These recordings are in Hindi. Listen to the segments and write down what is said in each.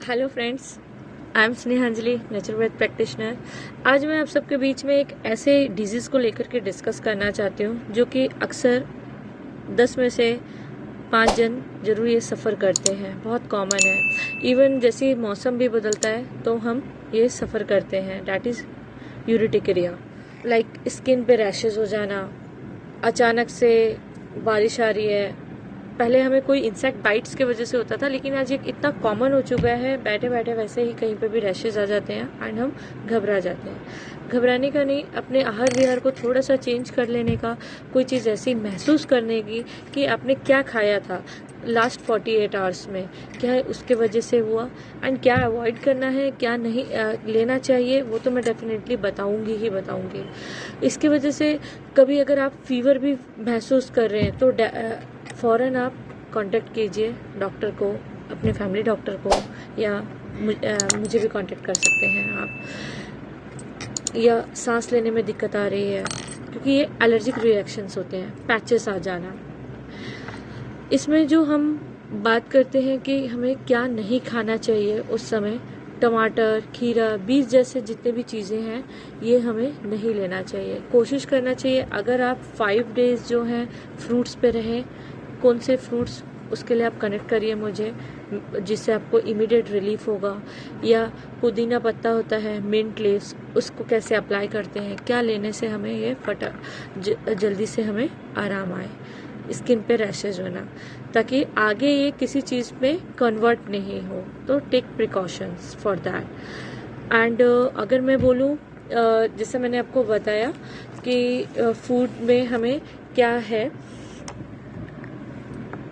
Hello friends, I am Snehanjali, naturopath practitioner. आज मैं आप सबके बीच में एक ऐसे डिजीज़ को लेकर के डिस्कस करना चाहती हूँ जो कि अक्सर 10 में से 5 जन जरूर ये सफ़र करते हैं। बहुत कॉमन है, इवन जैसे मौसम भी बदलता है तो हम ये सफ़र करते हैं। That is urticaria. Like skin पे रैशेज़ हो जाना, अचानक से बारिश आ रही है। पहले हमें कोई इंसेक्ट बाइट्स की वजह से होता था, लेकिन आज ये इतना कॉमन हो चुका है, बैठे बैठे वैसे ही कहीं पे भी रैशेज आ जाते हैं एंड हम घबरा जाते हैं। घबराने का नहीं, अपने आहार विहार को थोड़ा सा चेंज कर लेने का, कोई चीज़ ऐसी महसूस करने की कि आपने क्या खाया था लास्ट 48 आवर्स में, क्या है उसके वजह से हुआ एंड क्या अवॉइड करना है, क्या नहीं लेना चाहिए, वो तो मैं डेफिनेटली बताऊंगी। इसकी वजह से कभी अगर आप फीवर भी महसूस कर रहे हैं तो फ़ौरन आप कांटेक्ट कीजिए डॉक्टर को, अपने फैमिली डॉक्टर को, या मुझे भी कांटेक्ट कर सकते हैं आप। या सांस लेने में दिक्कत आ रही है, क्योंकि ये एलर्जिक रिएक्शंस होते हैं, पैचेस आ जाना। इसमें जो हम बात करते हैं कि हमें क्या नहीं खाना चाहिए उस समय, टमाटर, खीरा, बीज जैसे जितने भी चीज़ें हैं ये हमें नहीं लेना चाहिए। कोशिश करना चाहिए अगर आप 5 डेज़ जो हैं फ्रूट्स पे रहें। कौन से फ्रूट्स, उसके लिए आप कनेक्ट करिए मुझे, जिससे आपको इमीडिएट रिलीफ होगा। या पुदीना पत्ता होता है, मिंट लीव्स, उसको कैसे अप्लाई करते हैं, क्या लेने से हमें ये जल्दी से हमें आराम आए, स्किन पे रैशेज होना, ताकि आगे ये किसी चीज़ में कन्वर्ट नहीं हो। तो take precautions for that. And अगर मैं बोलूँ, जैसे मैंने आपको बताया कि फूड में हमें क्या है,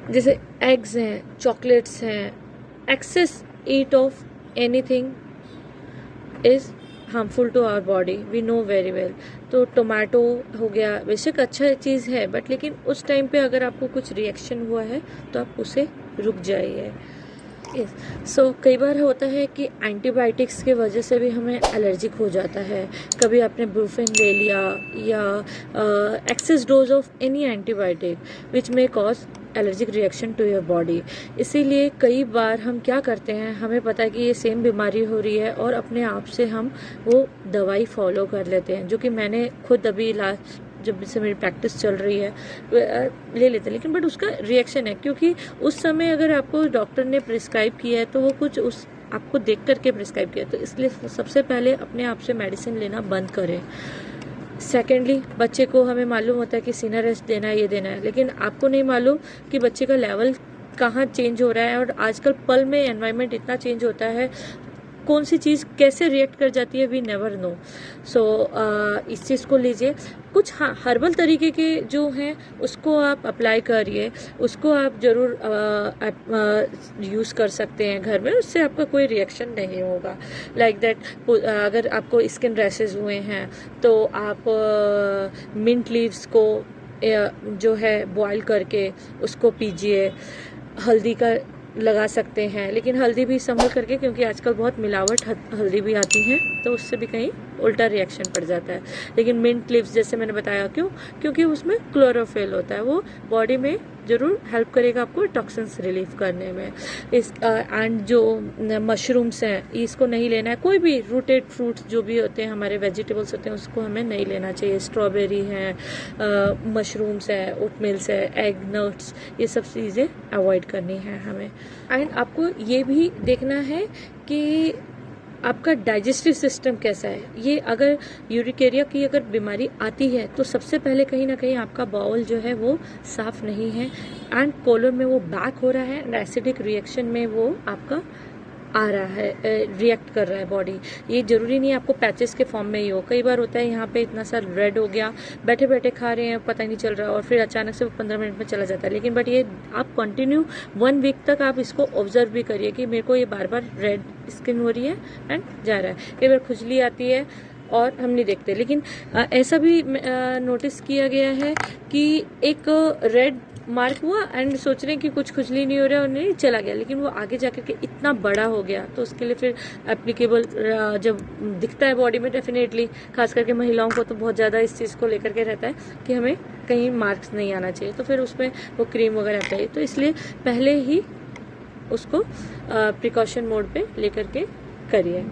जैसे एग्स हैं, चॉकलेट्स हैं, excess eat of anything is harmful to our body, we know very well. तो टोमेटो हो गया, बेशक अच्छा चीज़ है, बट लेकिन उस टाइम पे अगर आपको कुछ रिएक्शन हुआ है तो आप उसे रुक जाइए। सो कई बार होता है कि एंटीबायोटिक्स के वजह से भी हमें एलर्जिक हो जाता है। कभी आपने ब्रूफेन ले लिया या excess dose of any antibiotic which may cause allergic reaction to your body. इसीलिए कई बार हम क्या करते हैं, हमें पता है कि ये सेम बीमारी हो रही है और अपने आप से हम वो दवाई फॉलो कर लेते हैं, जो कि मैंने खुद अभी लास्ट जब से मेरी प्रैक्टिस चल रही है ले लेते हैं। लेकिन बट उसका रिएक्शन है, क्योंकि उस समय अगर आपको डॉक्टर ने प्रिस्क्राइब किया है तो वो कुछ उस आपको देख करके प्रिस्क्राइब किया, तो इसलिए सबसे पहले अपने आप से मेडिसिन लेना बंद करें। सेकेंडली, बच्चे को हमें मालूम होता है कि सीना रेस्ट देना है, ये देना है, लेकिन आपको नहीं मालूम कि बच्चे का लेवल कहाँ चेंज हो रहा है। और आजकल पल में एनवायरनमेंट इतना चेंज होता है, कौन सी चीज़ कैसे रिएक्ट कर जाती है, वी नेवर नो। सो इस चीज़ को लीजिए। कुछ हर्बल तरीके के जो हैं उसको आप अप्लाई करिए, उसको आप ज़रूर यूज़ कर सकते हैं घर में, उससे आपका कोई रिएक्शन नहीं होगा। लाइक दैट, अगर आपको स्किन रैशेज हुए हैं तो आप मिंट लीव्स को जो है बॉईल करके उसको पीजिए। हल्दी का लगा सकते हैं, लेकिन हल्दी भी संभल करके, क्योंकि आजकल बहुत मिलावट हल्दी भी आती है, तो उससे भी कहीं उल्टा रिएक्शन पड़ जाता है। लेकिन मिंट लीव्स जैसे मैंने बताया, क्योंकि उसमें क्लोरोफिल होता है, वो बॉडी में ज़रूर हेल्प करेगा आपको टॉक्सिन्स रिलीव करने में। एंड जो मशरूम्स हैं, इसको नहीं लेना है। कोई भी रूटेड फ्रूट्स जो भी होते हैं, हमारे वेजिटेबल्स होते हैं, उसको हमें नहीं लेना चाहिए। स्ट्रॉबेरी है, मशरूम्स है, ओट मिल्स है, एग, नट्स, ये सब चीज़ें अवॉइड करनी है हमें। एंड आपको ये भी देखना है कि आपका डाइजेस्टिव सिस्टम कैसा है। ये अगर यूरिकेरिया की अगर बीमारी आती है तो सबसे पहले कहीं ना कहीं आपका बाउल जो है वो साफ नहीं है, एंड कोलन में वो बैक हो रहा है, एंड एसिडिक रिएक्शन में वो आपका आ रहा है, रिएक्ट कर रहा है बॉडी। ये जरूरी नहीं है आपको पैचेस के फॉर्म में ही हो। कई बार होता है यहाँ पे इतना सा रेड हो गया, बैठे बैठे खा रहे हैं, पता नहीं चल रहा, और फिर अचानक से वो 15 मिनट में चला जाता है। लेकिन बट ये आप कंटिन्यू 1 वीक तक आप इसको ऑब्जर्व भी करिए कि मेरे को ये बार बार रेड स्किन हो रही है एंड जा रहा है। कई बार खुजली आती है और हम नहीं देखते, लेकिन ऐसा भी नोटिस किया गया है कि एक रेड मार्क हुआ एंड सोच रहे हैं कि कुछ खुजली नहीं हो रहा है और नहीं चला गया, लेकिन वो आगे जाकर के इतना बड़ा हो गया, तो उसके लिए फिर एप्लीकेबल जब दिखता है बॉडी में, डेफिनेटली खास करके महिलाओं को तो बहुत ज़्यादा इस चीज़ को लेकर के रहता है कि हमें कहीं मार्क्स नहीं आना चाहिए, तो फिर उसमें वो क्रीम वगैरह चाहिए। तो इसलिए पहले ही उसको प्रिकॉशन मोड पे लेकर के करिए।